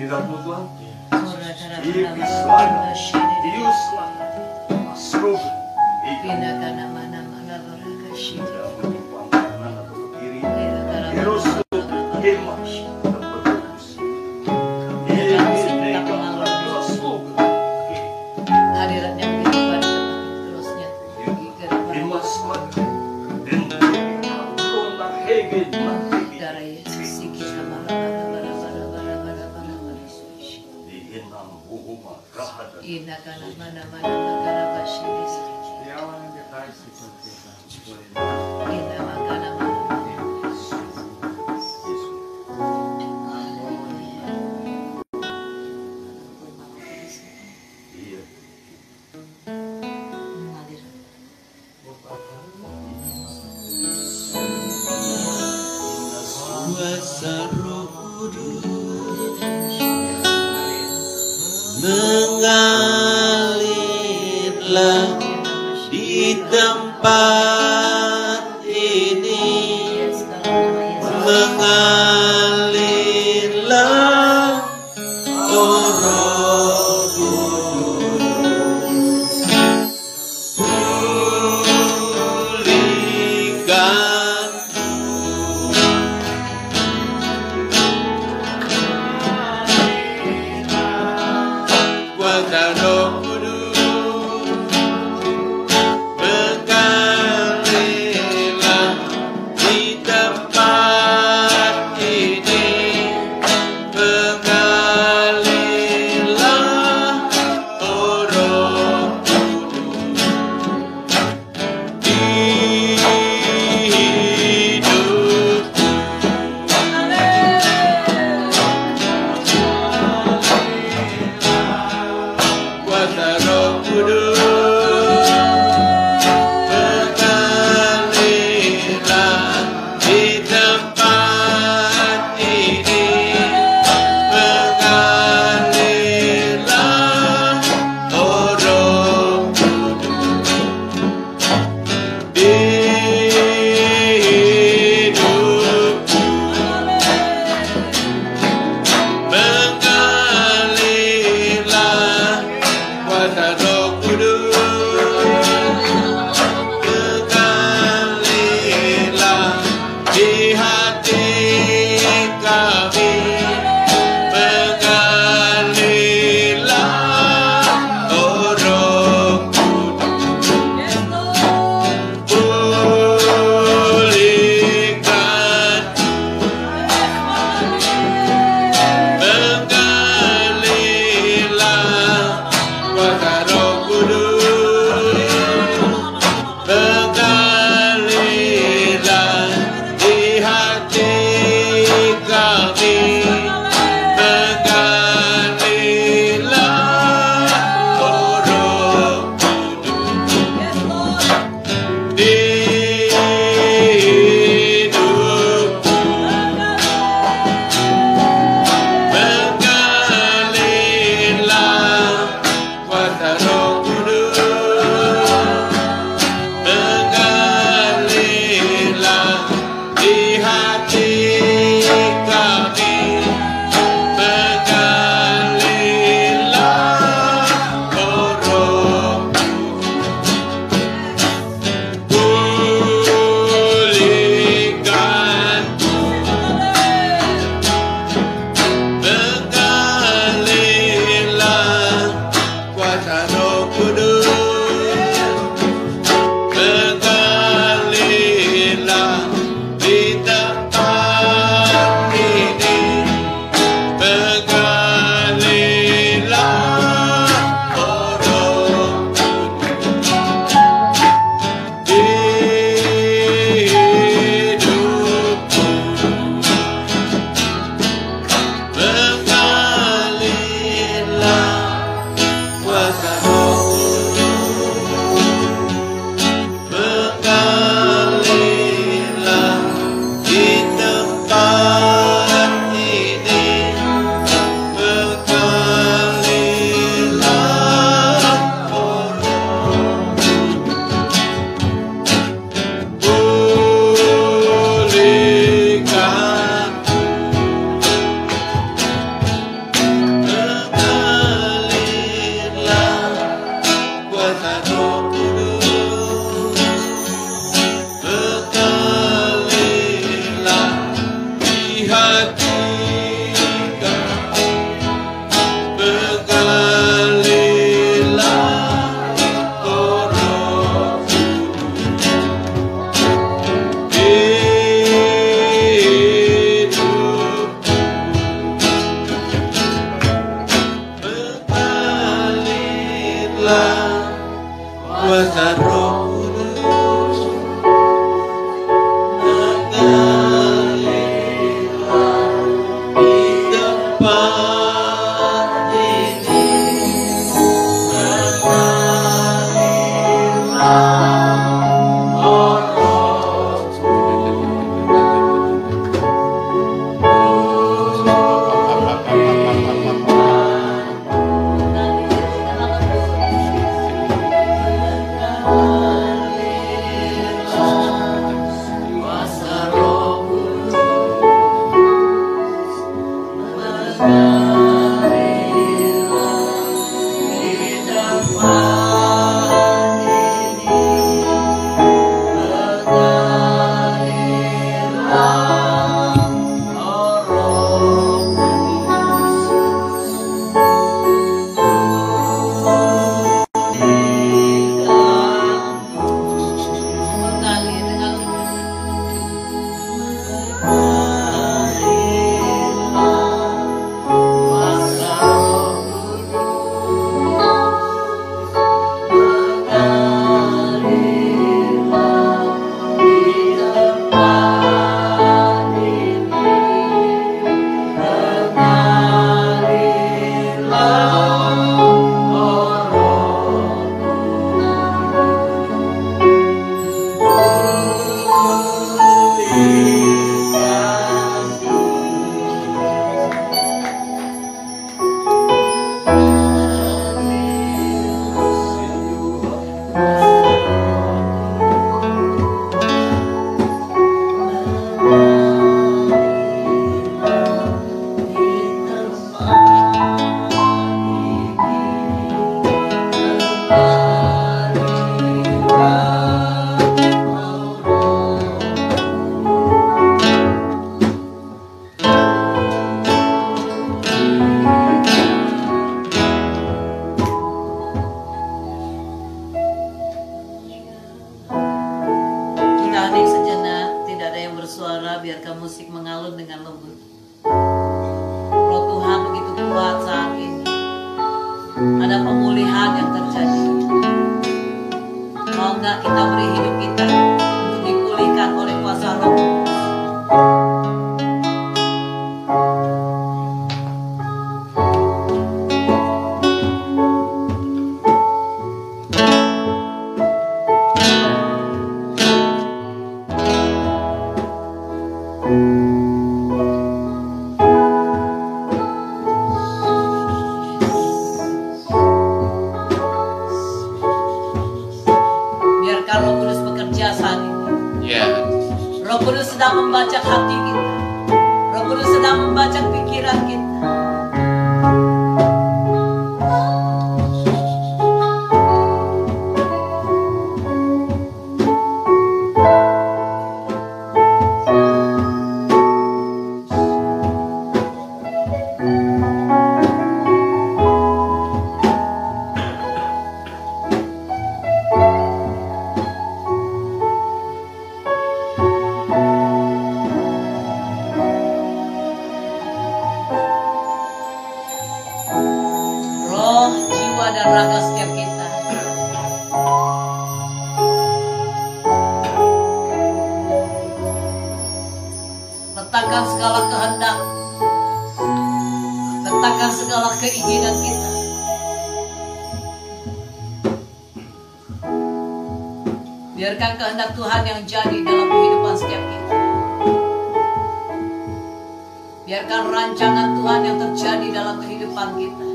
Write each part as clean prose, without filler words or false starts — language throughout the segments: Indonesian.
Hadirat-Mu Tuhan, Diuslah, Masruh, mengalirlah di tempat ini, mengalirlah oh Roh Kudus, pulihkan kuasa Roh Kudus, mengalirlah di tempat ini, mengalirlah biarkan musik mengalun dengan lembut. Roh Tuhan begitu kuat saat ini. Ada pemulihan yang terjadi. Mau nggak kita beri hidup kita untuk dipulihkan oleh kuasa Roh Kudus? Biarkan Roh Kudus bekerja saat ini. Roh Kudus sedang membaca hati kita. Roh Kudus sedang membaca pikiran kita. Roh, jiwa, dan raga setiap kita. Letakkan segala kehendak, letakkan segala keinginan kita. Biarkan kehendak Tuhan yang jadi dalam kehidupan setiap kita. Biarkan rancangan Tuhan yang terjadi dalam kehidupan kita.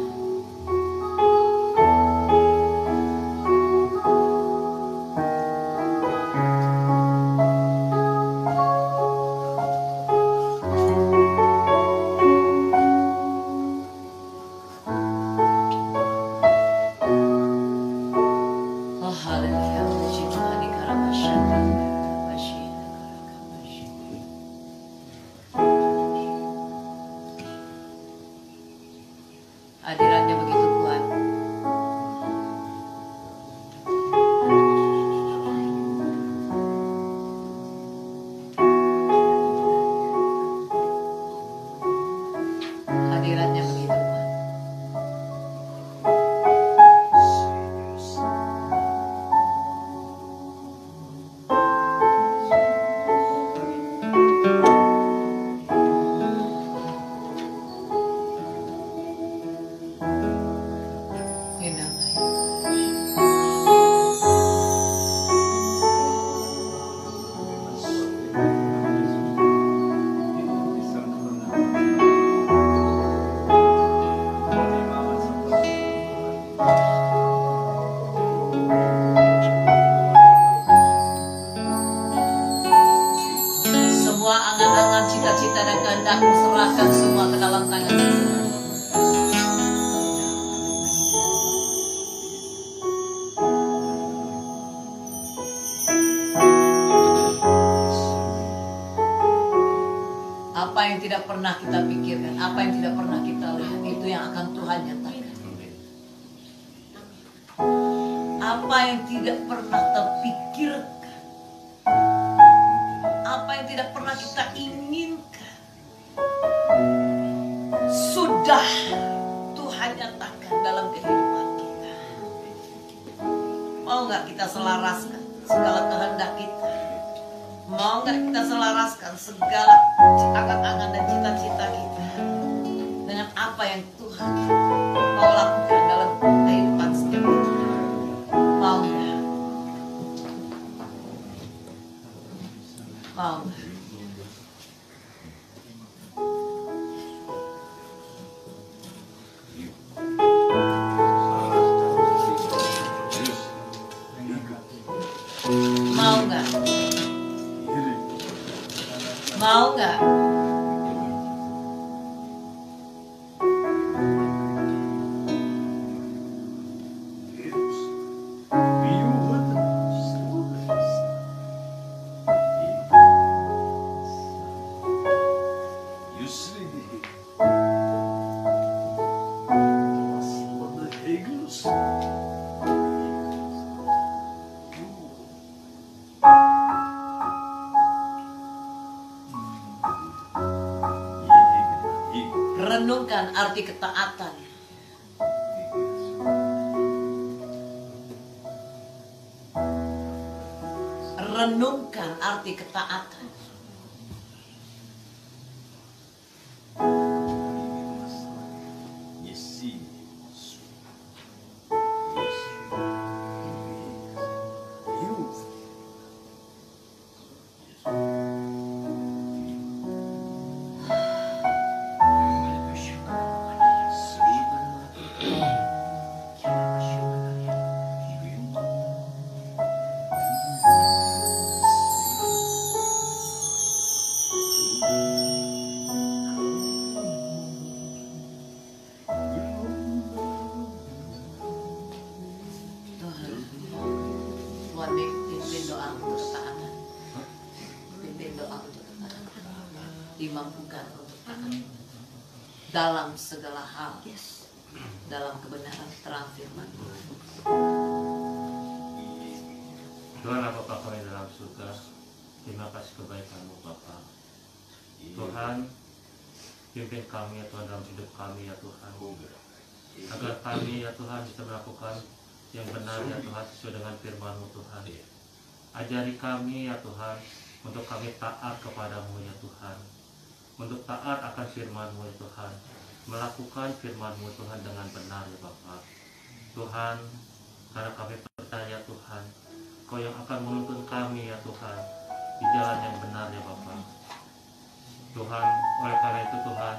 Oh haleluya, puji Tuhan di Karamasyana. Hadiratnya begitu kuat. Hadiratnya begitu kuat. pernah kita pikirkan, apa yang tidak pernah kita lihat, itu yang akan Tuhan nyatakan. Apa yang tidak pernah terpikirkan, apa yang tidak pernah kita inginkan, sudah Tuhan nyatakan dalam kehidupan kita. Mau gak kita selaraskan segala kehendak kita? Mau gak kita selaraskan segala angan-angan dan cita-cita kita dengan apa yang Tuhan mau lakukan dalam kehidupan setiap kita? Mau gak? Mau gak? Mau gak? Mau gak? Renungkan arti ketaatan. Renungkan arti ketaatan. Dimampukan untuk taat dalam segala hal, dalam kebenaran terang firman. Tuhan, Bapa kami dalam surga, terima kasih kebaikan-Mu Bapa. Tuhan, pimpin kami ya Tuhan dalam hidup kami ya Tuhan, agar kami ya Tuhan bisa melakukan yang benar ya Tuhan sesuai dengan firman-Mu Tuhan. Ajari kami ya Tuhan untuk kami taat kepadamu ya Tuhan, untuk taat akan firman-Mu ya Tuhan, melakukan firman-Mu Tuhan dengan benar ya Bapa. Tuhan, karena kami percaya Tuhan, Kau yang akan menuntun kami ya Tuhan di jalan yang benar ya Bapa. Tuhan, oleh karena itu Tuhan,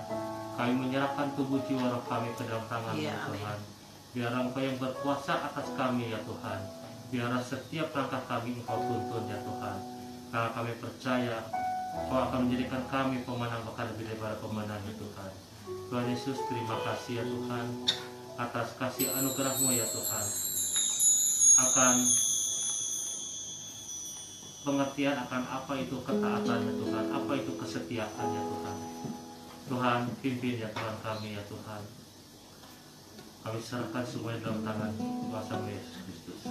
kami menyerahkan tubuh jiwa roh kami ke dalam tangan-Mu Ya, Tuhan. Biar Engkau yang berkuasa atas kami ya Tuhan, biar setiap langkah kami Engkau tuntun ya Tuhan. Karena kami percaya Kau akan menjadikan kami pemenang bahkan lebih daripada pemenang ya Tuhan. Tuhan Yesus, terima kasih ya Tuhan atas kasih anugerah-Mu ya Tuhan, akan pengertian akan apa itu ketaatan ya Tuhan, apa itu kesetiaan ya Tuhan. Tuhan, pimpin ya Tuhan kami ya Tuhan. Kami serahkan semuanya dalam tangan kuasa Yesus Kristus.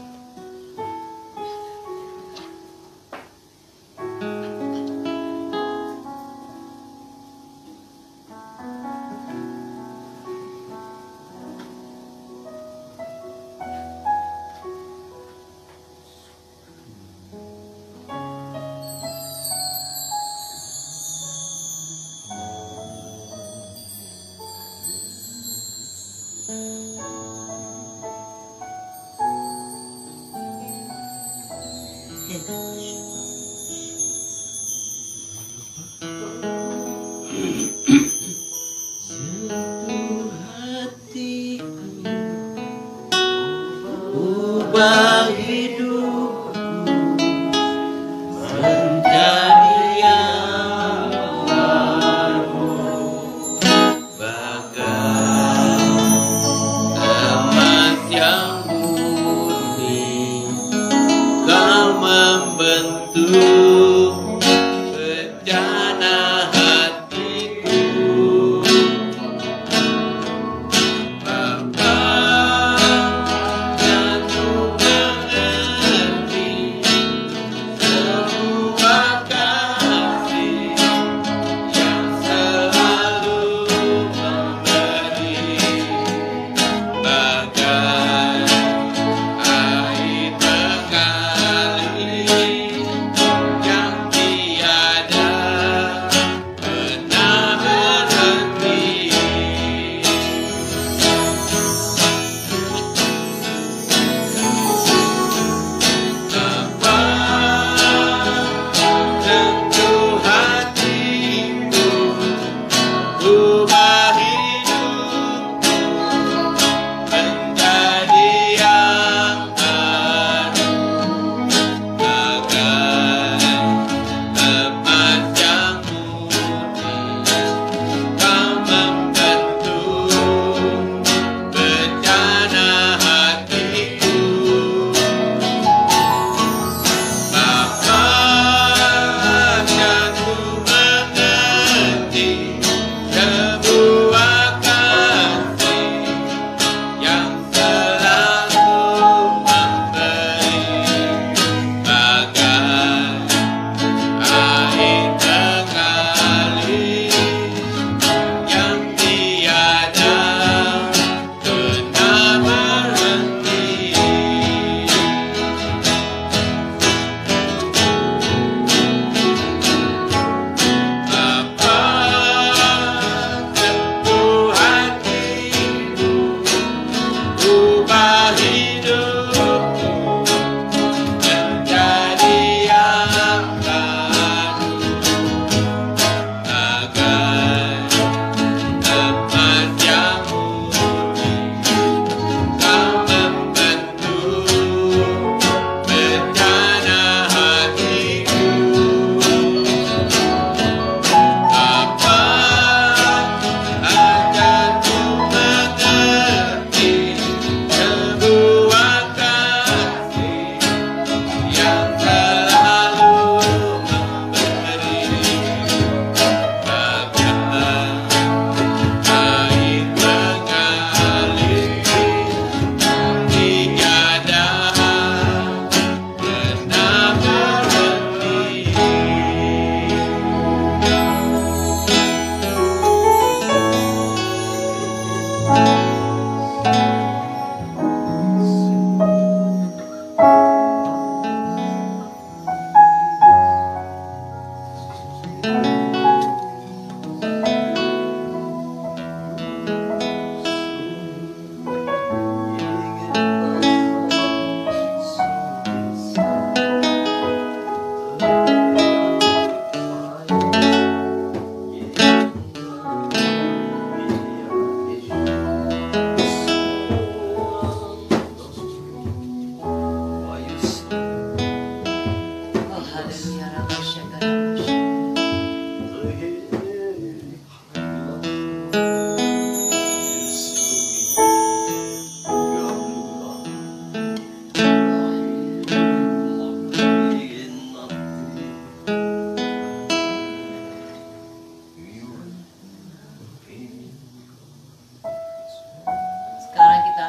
Ubah hidupku menjadi yang baru, bagai emas yang murni. Kau membentuk rencana hatiku.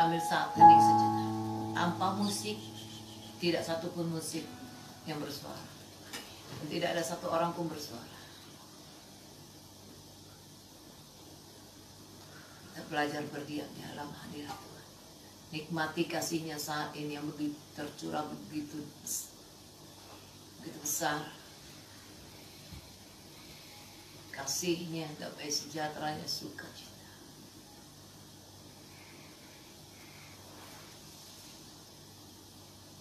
Kita ambil saat hening sejenak. Tanpa musik, tidak satupun musik yang bersuara. Dan tidak ada satu orang pun bersuara. Kita belajar berdiam di dalam hadirat Tuhan. Nikmati kasihnya saat ini yang begitu tercurah, begitu besar. Kasihnya, damai sejahteranya, sukacita.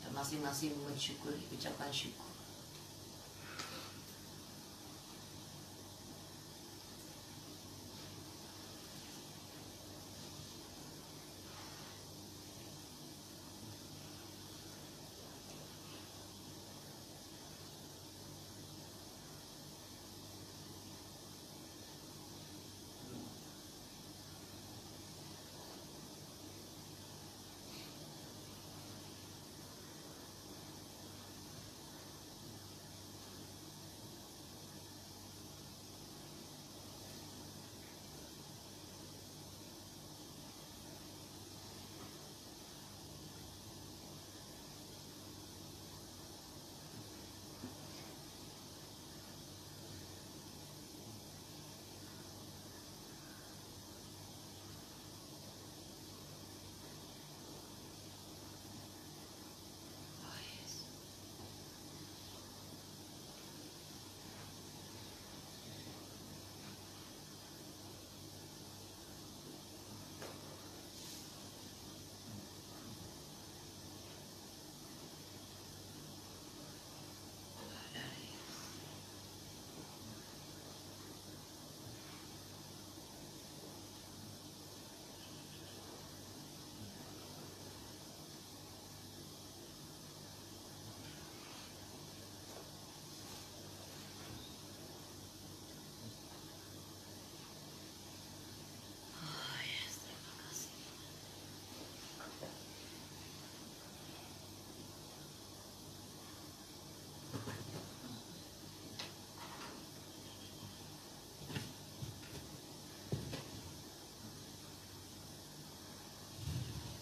Dan masing-masing mensyukuri, ucapan syukur.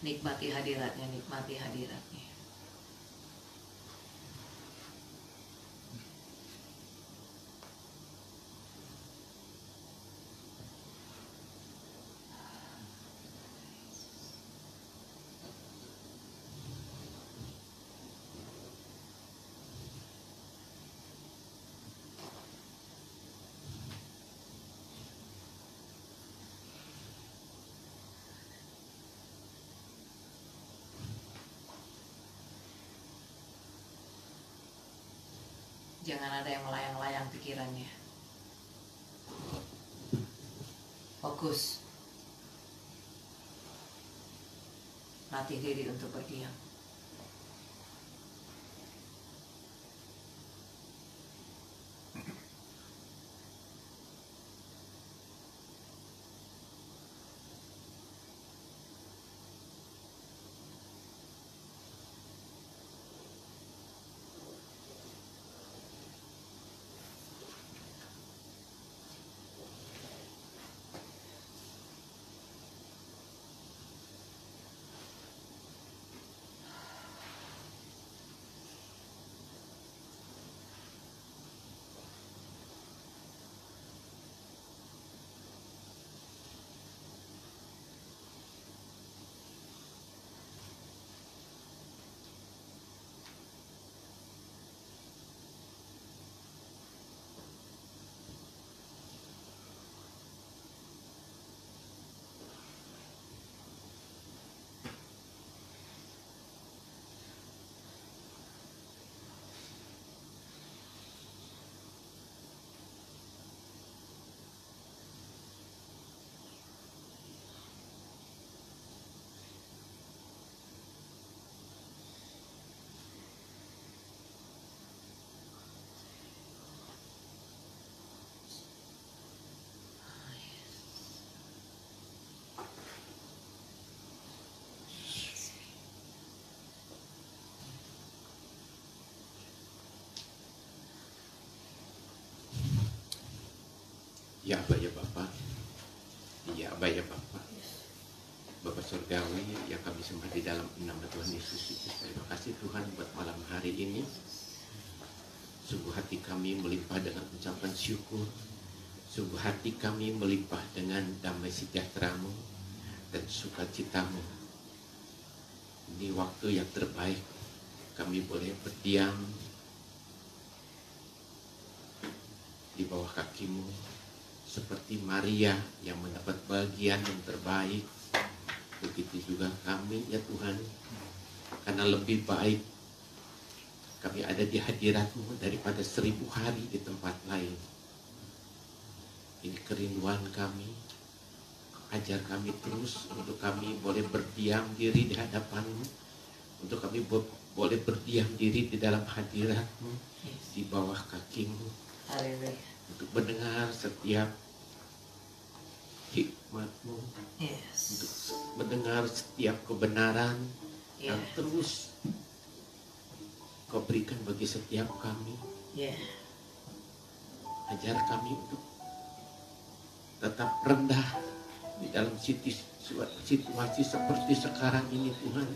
Nikmati hadiratnya, nikmati hadiratnya. Jangan ada yang melayang-layang pikirannya. Fokus. Latih diri untuk berdiam. Ya Abah ya Bapak. Ya Abah ya Bapak. Bapa Surgawi yang kami sembah di dalam nama Tuhan Yesus. Terima kasih Tuhan buat malam hari ini. Sungguh hati kami melimpah dengan ucapan syukur. Sungguh hati kami melimpah dengan damai sejahtera-Mu dan sukacita-Mu. Ini waktu yang terbaik kami boleh berdiam di bawah kaki-Mu seperti Maria yang mendapat bagian yang terbaik. Begitu juga kami ya Tuhan, karena lebih baik kami ada di hadirat-Mu daripada 1000 hari di tempat lain. Ini kerinduan kami. Ajar kami terus untuk kami boleh berdiam diri di hadapan-Mu, untuk kami boleh berdiam diri di dalam hadirat-Mu, di bawah kaki-Mu, untuk mendengar setiap hikmat-Mu, untuk mendengar setiap kebenaran yang terus Kau berikan bagi setiap kami. Ajar kami untuk tetap rendah di dalam situasi seperti sekarang ini Tuhan.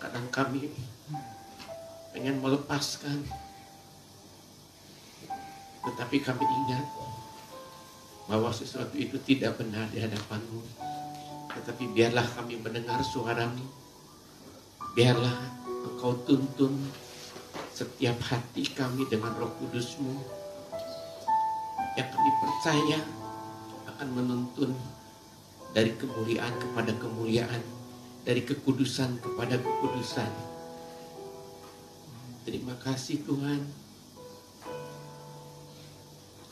Kadang kami pengen melepaskan, tetapi kami ingat bahwa sesuatu itu tidak benar di hadapan-Mu. Tetapi biarlah kami mendengar suara-Mu. Biarlah Engkau tuntun setiap hati kami dengan Roh Kudus-Mu, yang kami percaya akan menuntun dari kemuliaan kepada kemuliaan, dari kekudusan kepada kekudusan. Terima kasih Tuhan.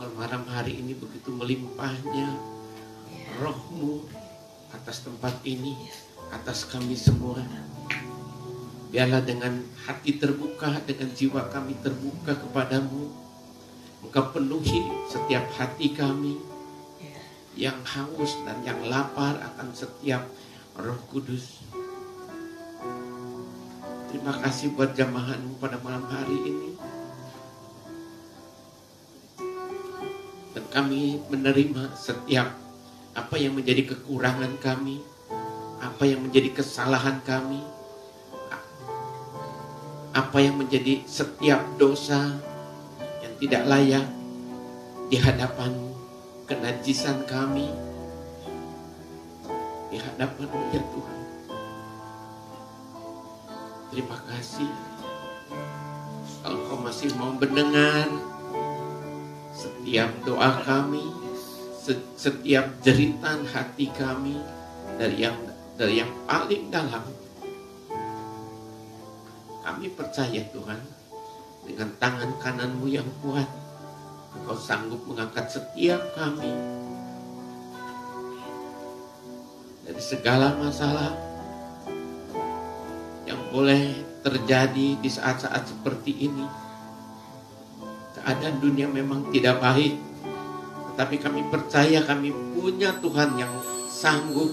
Kalau malam hari ini begitu melimpahnya Roh-Mu atas tempat ini, atas kami semua. Biarlah dengan hati terbuka, dengan jiwa kami terbuka kepadamu, Engkau penuhi setiap hati kami yang haus dan yang lapar akan setiap Roh Kudus. Terima kasih buat jamahan-Mu pada malam hari ini. Dan kami menerima setiap apa yang menjadi kekurangan kami, apa yang menjadi kesalahan kami, apa yang menjadi setiap dosa yang tidak layak di hadapan-Mu, kenajisan kami di hadapan-Mu ya Tuhan. Terima kasih. Kalau Kau masih mau mendengar setiap doa kami, setiap jeritan hati kami dari yang paling dalam, kami percaya Tuhan, dengan tangan kanan-Mu yang kuat, Engkau sanggup mengangkat setiap kami dari segala masalah yang boleh terjadi di saat-saat seperti ini. Keadaan dunia memang tidak baik, tetapi kami percaya kami punya Tuhan yang sanggup,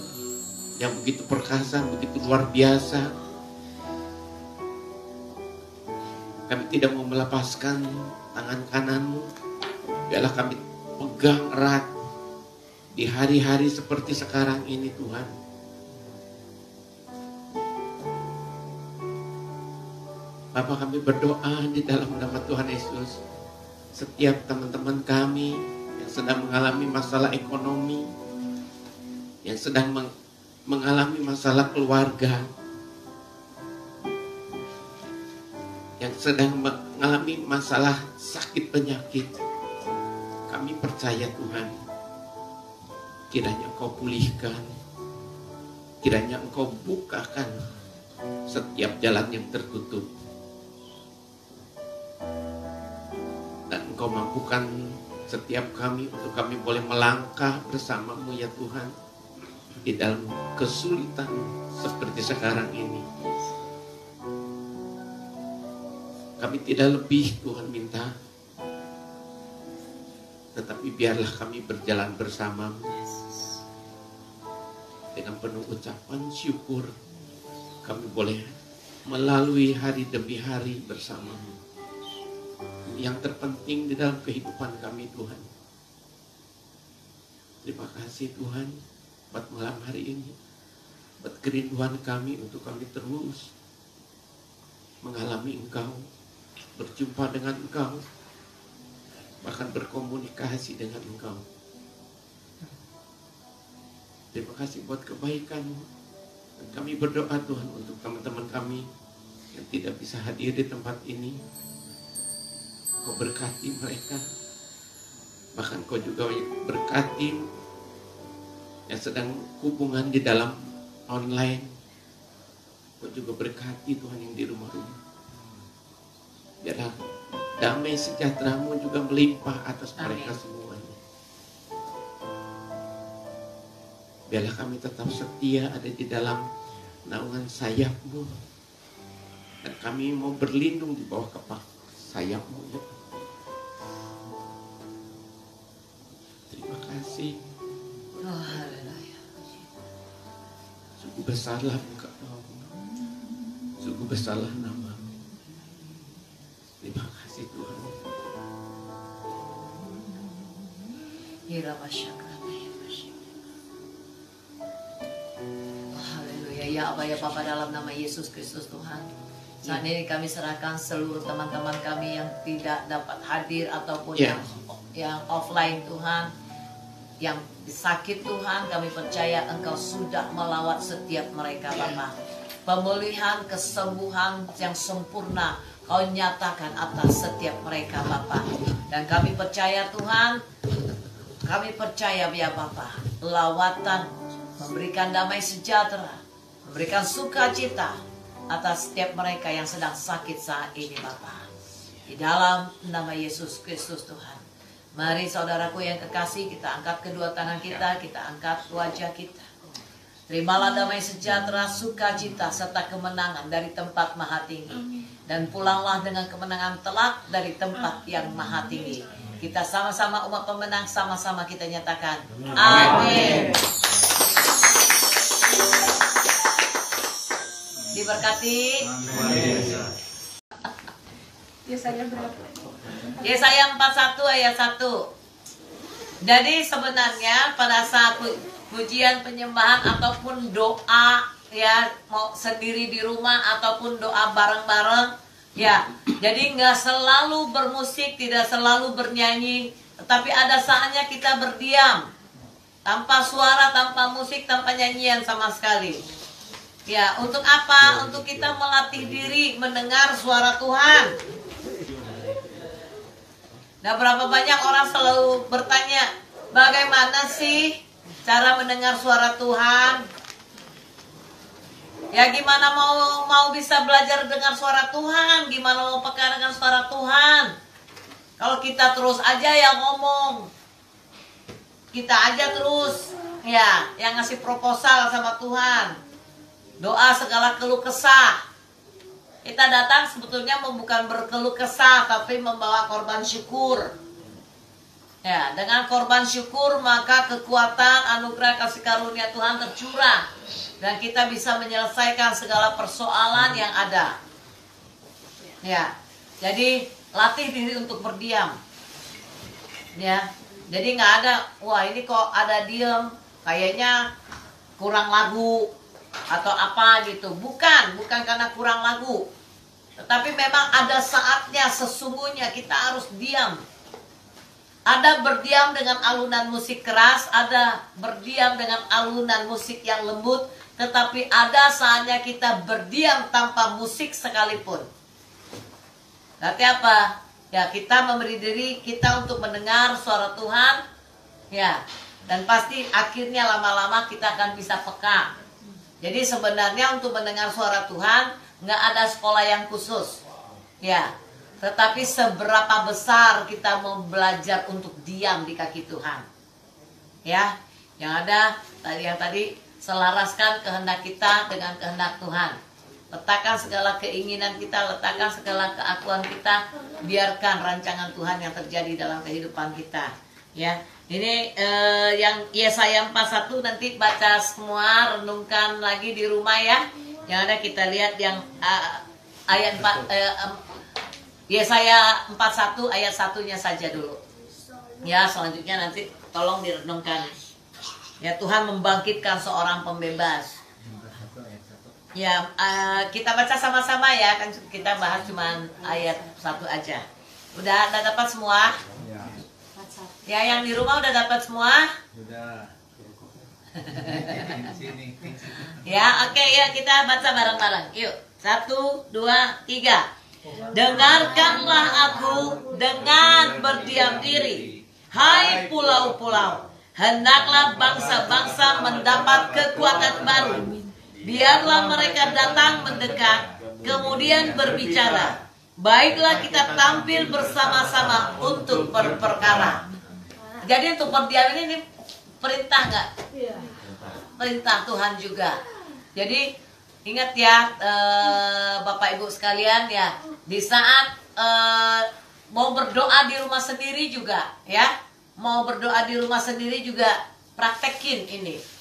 yang begitu perkasa, begitu luar biasa. Kami tidak mau melepaskan tangan kanan-Mu. Biarlah kami pegang erat di hari-hari seperti sekarang ini Tuhan. Bapa, kami berdoa di dalam nama Tuhan Yesus. Setiap teman-teman kami yang sedang mengalami masalah ekonomi, yang sedang mengalami masalah keluarga, yang sedang mengalami masalah sakit penyakit, kami percaya Tuhan, kiranya Engkau pulihkan, kiranya Engkau bukakan setiap jalan yang tertutup, dan Engkau mampukan setiap kami untuk kami boleh melangkah bersama-Mu ya Tuhan, di dalam kesulitan seperti sekarang ini. Kami tidak lebih Tuhan minta, tetapi biarlah kami berjalan bersama-Mu dengan penuh ucapan syukur. Kami boleh melalui hari demi hari bersama-Mu. Yang terpenting di dalam kehidupan kami Tuhan. Terima kasih Tuhan. buat malam hari ini, buat kerinduan kami untuk kami terus mengalami Engkau, berjumpa dengan Engkau, bahkan berkomunikasi dengan Engkau. Terima kasih buat kebaikan-Mu. Dan kami berdoa Tuhan untuk teman-teman kami yang tidak bisa hadir di tempat ini. Kau berkati mereka. Bahkan Kau juga berkati yang sedang hubungan di dalam online. Kau juga berkati Tuhan yang di rumah-rumah. Biarlah damai sejahtera-Mu juga melimpah atas mereka semuanya. Biarlah kami tetap setia ada di dalam naungan sayap-Mu. Dan kami mau berlindung di bawah kepak sayap-Mu, ya. Terima kasih. Oh, haleluya. Sungguh besarlah Engkau. Sungguh besarlah nama-Mu. Terima kasih Tuhan. Haleluya. Ya Aba ya Bapa, dalam nama Yesus Kristus Tuhan, saat ini kami serahkan seluruh teman-teman kami yang tidak dapat hadir ataupun yang offline Tuhan, yang sakit Tuhan, kami percaya Engkau sudah melawat setiap mereka Bapa. Pemulihan, kesembuhan yang sempurna Kau nyatakan atas setiap mereka Bapa. Dan kami percaya Tuhan, kami percaya ya Bapa, lawatan memberikan damai sejahtera, memberikan sukacita atas setiap mereka yang sedang sakit saat ini Bapa. Di dalam nama Yesus Kristus Tuhan. Mari saudaraku yang kekasih, kita angkat kedua tangan kita angkat wajah kita. Terimalah damai sejahtera, sukacita, serta kemenangan dari tempat maha tinggi. Dan pulanglah dengan kemenangan telak dari tempat yang maha tinggi. Kita sama-sama umat pemenang, sama-sama kita nyatakan. Amin. Diberkati. Yesaya berapa? Yesaya 41 ayat 1. Jadi sebenarnya pada saat pujian penyembahan ataupun doa, ya mau sendiri di rumah ataupun doa bareng-bareng, ya jadi nggak selalu bermusik, tidak selalu bernyanyi, tetapi ada saatnya kita berdiam tanpa suara, tanpa musik, tanpa nyanyian sama sekali. Ya, untuk apa? Untuk kita melatih diri mendengar suara Tuhan. Nah, berapa banyak orang selalu bertanya, bagaimana sih cara mendengar suara Tuhan? Ya, gimana mau bisa belajar dengar suara Tuhan? Gimana mau peka dengan suara Tuhan? Kalau kita terus aja ya ngomong, kita aja terus ya yang ngasih proposal sama Tuhan, doa segala keluh kesah. Kita datang sebetulnya bukan berkeluh kesah, tapi membawa korban syukur. Ya, dengan korban syukur maka kekuatan, anugerah, kasih karunia Tuhan tercurah. Dan kita bisa menyelesaikan segala persoalan yang ada. Ya, jadi latih diri untuk berdiam. Ya, jadi nggak ada, wah ini kok ada diem, kayaknya kurang lagu atau apa gitu. Bukan karena kurang lagu. Tetapi memang ada saatnya sesungguhnya kita harus diam. Ada berdiam dengan alunan musik keras, ada berdiam dengan alunan musik yang lembut, tetapi ada saatnya kita berdiam tanpa musik sekalipun. Berarti apa? Ya, kita memberi diri kita untuk mendengar suara Tuhan. Ya, dan pasti akhirnya lama-lama kita akan bisa peka. Jadi sebenarnya untuk mendengar suara Tuhan nggak ada sekolah yang khusus. Ya, tetapi seberapa besar kita mau belajar untuk diam di kaki Tuhan. Ya, yang tadi selaraskan kehendak kita dengan kehendak Tuhan. Letakkan segala keinginan kita, letakkan segala keakuan kita, biarkan rancangan Tuhan yang terjadi dalam kehidupan kita. Ya, ini yang Yesaya 41 nanti baca semua, renungkan lagi di rumah ya. Yang ada kita lihat yang ayat 4, Yesaya 41 ayat 1-nya saja dulu. Ya, selanjutnya nanti tolong direnungkan. Ya, Tuhan membangkitkan seorang pembebas. Ya, kita baca sama-sama ya, kan kita bahas cuma ayat 1 aja. Udah dapat semua? Ya, yang di rumah udah dapat semua? Sudah. Ya, oke, ya kita baca bareng-bareng. Yuk, 1, 2, 3. Dengarkanlah aku dengan berdiam diri, hai pulau-pulau. Hendaklah bangsa-bangsa mendapat kekuatan baru. Biarlah mereka datang mendekat, kemudian berbicara. Baiklah kita tampil bersama-sama untuk berperkara. Jadi untuk berdiam ini perintah nggak? Perintah Tuhan juga. Jadi ingat ya, Bapak Ibu sekalian ya, di saat mau berdoa di rumah sendiri juga ya, mau berdoa di rumah sendiri juga praktekin ini.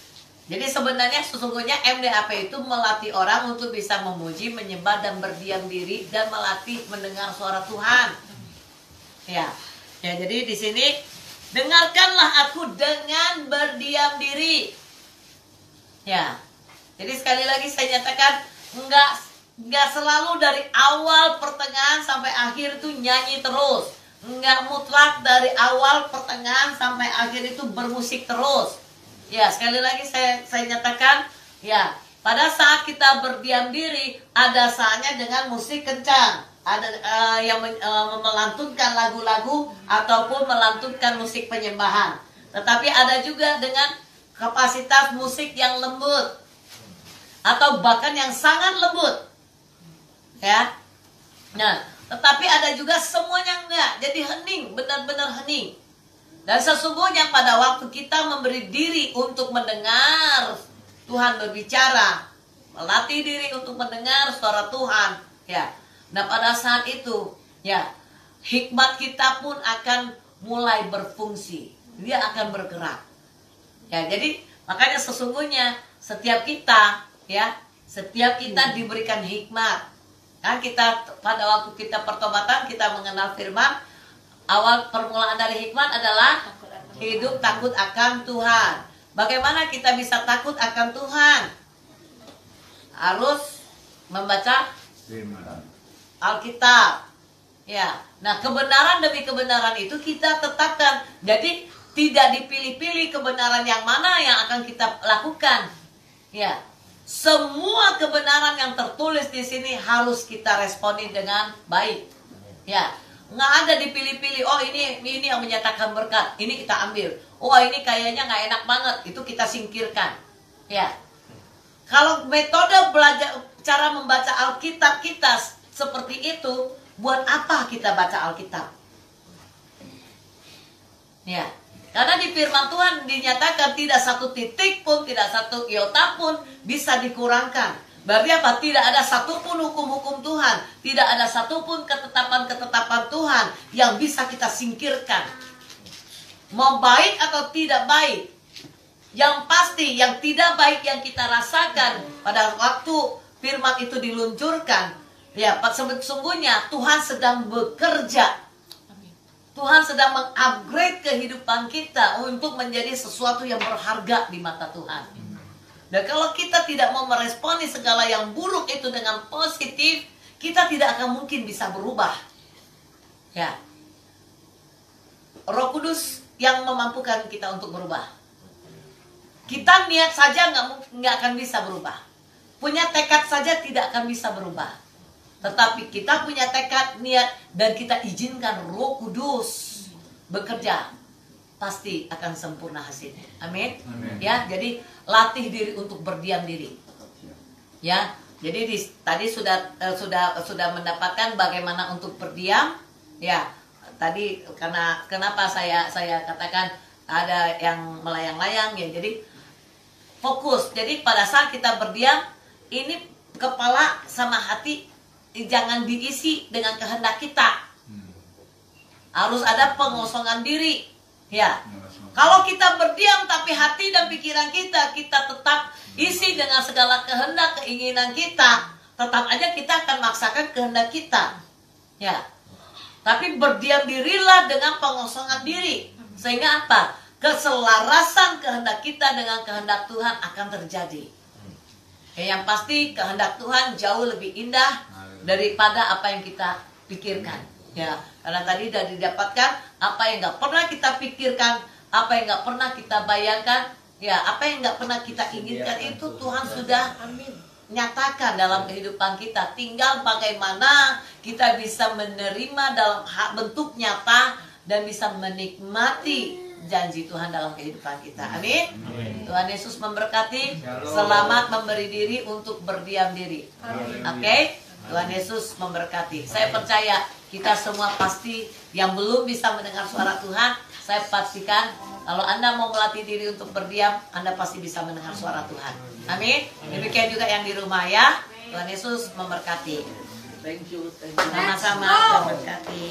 Jadi sebenarnya sesungguhnya MDAP itu melatih orang untuk bisa memuji, menyembah dan berdiam diri dan melatih mendengar suara Tuhan. Ya, jadi di sini dengarkanlah aku dengan berdiam diri. Ya, jadi sekali lagi saya nyatakan nggak selalu dari awal pertengahan sampai akhir itu nyanyi terus. Nggak mutlak dari awal pertengahan sampai akhir itu bermusik terus. Ya, sekali lagi saya nyatakan, ya, pada saat kita berdiam diri, ada saatnya dengan musik kencang, ada yang melantunkan lagu-lagu ataupun melantunkan musik penyembahan. Tetapi ada juga dengan kapasitas musik yang lembut atau bahkan yang sangat lembut, ya. Nah, tetapi ada juga semuanya enggak, jadi hening, benar-benar hening. Dan sesungguhnya pada waktu kita memberi diri untuk mendengar Tuhan berbicara, melatih diri untuk mendengar suara Tuhan, ya. Nah, pada saat itu, ya, hikmat kita pun akan mulai berfungsi. Dia akan bergerak. Ya, jadi makanya sesungguhnya setiap kita, ya, setiap kita diberikan hikmat. Kan kita pada waktu kita pertobatan kita mengenal firman, awal permulaan dari hikmat adalah hidup takut akan Tuhan. Bagaimana kita bisa takut akan Tuhan? Harus membaca Alkitab. Ya. Nah, kebenaran demi kebenaran itu kita tetapkan. Jadi tidak dipilih-pilih kebenaran yang mana yang akan kita lakukan. Ya. Semua kebenaran yang tertulis di sini harus kita responi dengan baik. Ya. Nggak ada dipilih-pilih, oh ini yang menyatakan berkat, ini kita ambil. Oh ini kayaknya nggak enak banget, itu kita singkirkan. Ya, kalau metode belajar cara membaca Alkitab kita seperti itu, buat apa kita baca Alkitab? Ya, karena di firman Tuhan dinyatakan tidak satu titik pun, tidak satu iota pun bisa dikurangkan. Berarti apa? Tidak ada satupun hukum-hukum Tuhan, tidak ada satupun ketetapan-ketetapan Tuhan yang bisa kita singkirkan. Mau baik atau tidak baik, yang pasti yang tidak baik yang kita rasakan pada waktu firman itu diluncurkan, ya sesungguhnya Tuhan sedang bekerja. Tuhan sedang mengupgrade kehidupan kita untuk menjadi sesuatu yang berharga di mata Tuhan. Dan kalau kita tidak mau meresponi segala yang buruk itu dengan positif, kita tidak akan mungkin bisa berubah. Ya, Roh Kudus yang memampukan kita untuk berubah. Kita niat saja nggak akan bisa berubah. Punya tekad saja tidak akan bisa berubah. Tetapi kita punya tekad, niat, dan kita izinkan Roh Kudus bekerja, pasti akan sempurna hasilnya. Amin. Ya, jadi latih diri untuk berdiam diri. Ya, jadi tadi sudah mendapatkan bagaimana untuk berdiam. Ya, tadi kenapa saya katakan ada yang melayang-layang ya. Jadi fokus. Jadi pada saat kita berdiam, ini kepala sama hati jangan diisi dengan kehendak kita. Harus ada pengosongan diri. Ya. Kalau kita berdiam tapi hati dan pikiran kita tetap isi dengan segala kehendak, keinginan kita, tetap aja kita akan maksakan kehendak kita. Ya. Tapi berdiam dirilah dengan pengosongan diri. Sehingga apa? keselarasan kehendak kita dengan kehendak Tuhan akan terjadi. Yang pasti kehendak Tuhan jauh lebih indah daripada apa yang kita pikirkan. Ya, karena tadi sudah didapatkan apa yang nggak pernah kita pikirkan, apa yang nggak pernah kita bayangkan, ya apa yang nggak pernah kita inginkan itu Tuhan sudah nyatakan dalam kehidupan kita. Tinggal bagaimana kita bisa menerima dalam bentuk nyata dan bisa menikmati janji Tuhan dalam kehidupan kita. Amin. Tuhan Yesus memberkati. Selamat memberi diri untuk berdiam diri. Oke? Tuhan Yesus memberkati. Saya percaya kita semua pasti yang belum bisa mendengar suara Tuhan, saya pastikan kalau Anda mau melatih diri untuk berdiam, Anda pasti bisa mendengar suara Tuhan. Amin. Demikian juga yang di rumah ya. Tuhan Yesus memberkati. Thank you. Sama-sama, Tuhan memberkati.